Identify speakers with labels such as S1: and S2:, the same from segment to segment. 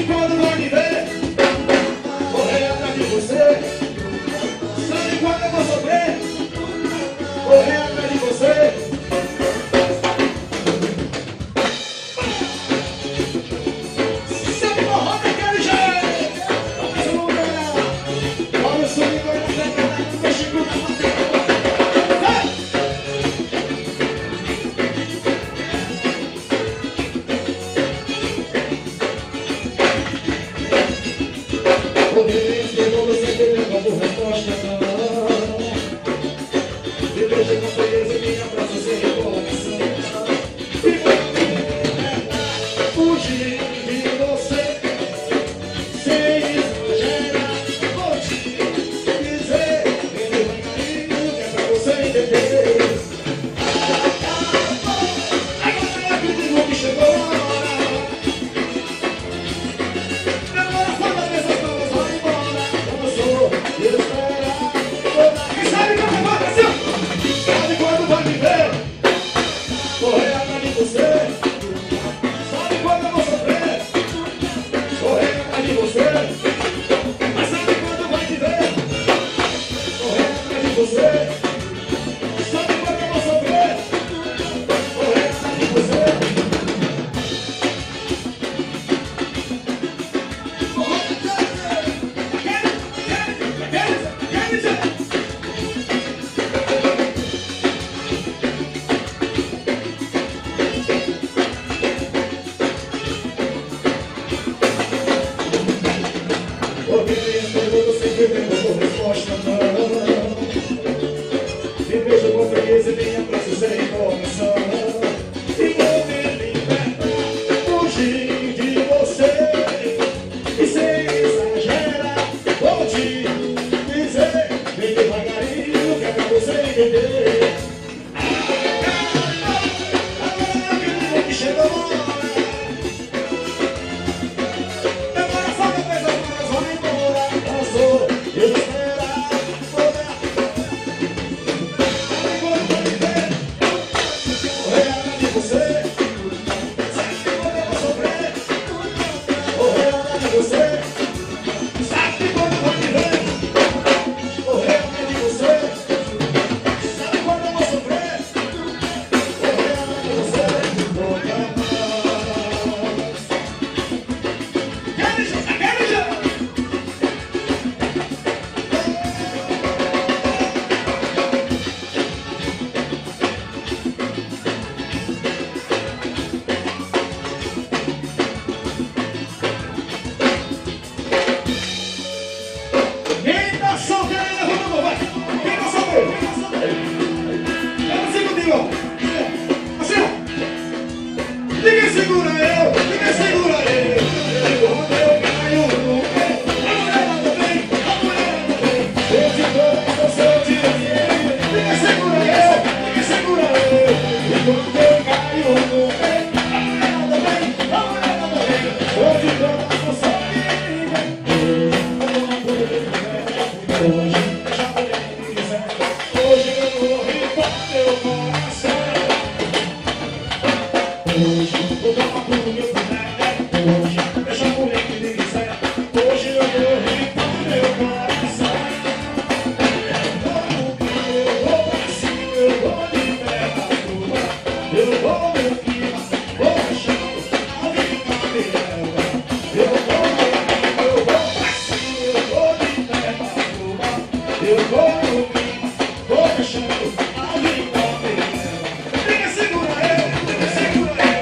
S1: Sabe quando vai me ver? Correr atrás de você. Sabe quando eu vou sofrer? Correr atrás de você. Sabe forró daquele jeito. Olha o swing, olha a pegada, o México na bateria. Resposta não. Me veja com frieza, minha praça sem reclamação. E fugir de você, sem exagerar. Vou te dizer, bem devagarinho, que é pra você entender. Agora eu acredito que chegou a hora. Agora fora dessas palavras, vai embora. Começou. E sabe quando vai acontecer? Sabe quando vai me ver? Correr atrás de você. Sabe quando eu vou sofrer? Correr atrás de você. Mas sabe quando vai me ver? Correr atrás de você. Sabe quando eu vou sofrer? Correr atrás de você. Porque minhas perguntas sempre vêm com resposta não. Me vejo com frieza e minha praça sem informação. E vou me libertar, fugir de você. E sem exagerar, vou te dizer, bem devagarinho, que é pra você entender. Agora eu acredito que chegou a hora. Ninguém segura eu, ninguém segura eu. Quando eu caio no pé, a mulher também, a mulher também. Eu te dou, você te dou. Ninguém segura eu, ninguém segura eu. E quando eu caio no pé, a mulher também, a mulher também. Eu te dou, você te dou. Hoje, deixa a mulher que quiser. Hoje eu vou ripar teu coração. Hoje vou dar uma pulo meu boneco. Hoje deixa a mulher que me quiser. Hoje eu vou ripar meu coração. Eu vou pra cima, eu vou de terra crua. Eu vou no clima, vou no chão, alguém tá me leva. Eu vou pra cima, eu vou de terra crua. Eu vou no clima, vou no chão, alguém tá me leva. Ninguém segura eu, ninguém segura eu.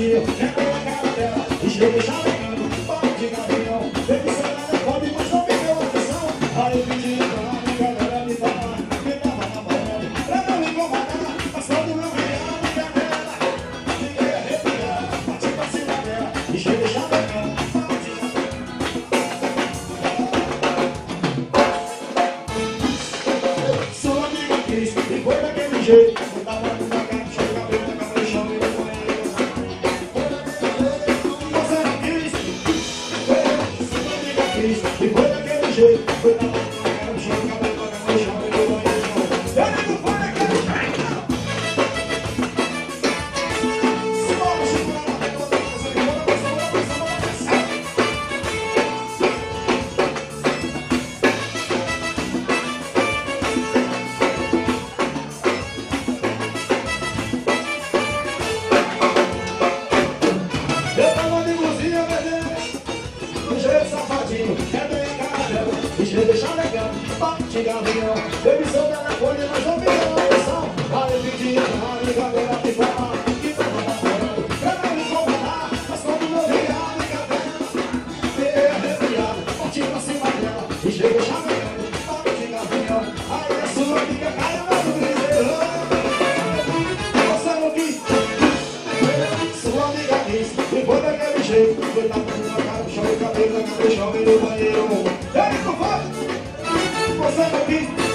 S1: safadinho, quebra a cara dela e chega chavecando, papo de gavião. Baby, você nada pode, mas não me deu atenção. Aí eu pedi pra galera me falar, me tava namorando, pra não me incomodar. Mas quando eu vi a amiga dela, fiquei arrepiado, bati pra cima dela e chega chavecando, papo de gavião. Sua amiga quis e foi daquele jeito. Eu tava com uma cara, deixa o cabelo na cama no chão e no banheiro. Você não quis, sua amiga quis e foi daquele jeito. Eu tava com uma cara, deixa o cabelo na cama no chão e no banheiro. Eu digo, foi daquele jeito. Se bora, segura na mão, bora passar. Eu tava de blusinha, bebê, do jeito safadinho, quebrei a cara dela e chega chavecando, papo de gavião. Baby, seu telefone, mas não me deu atenção. Aí eu pedi pra amiga dela me falar que tava namorando, pra não me incomodar. Mas quando eu vi a amiga dela, fiquei arrepiado, bati pra cima dela e chega chavecando, papo de gavião. Aí a sua amiga caiu no briseiro. Você não quis, sua amiga quis e foi daquele jeito. Foi lá pra uma cara, puxou o cabelo, na cara, chove no banheiro. Ele não foi, você não quis.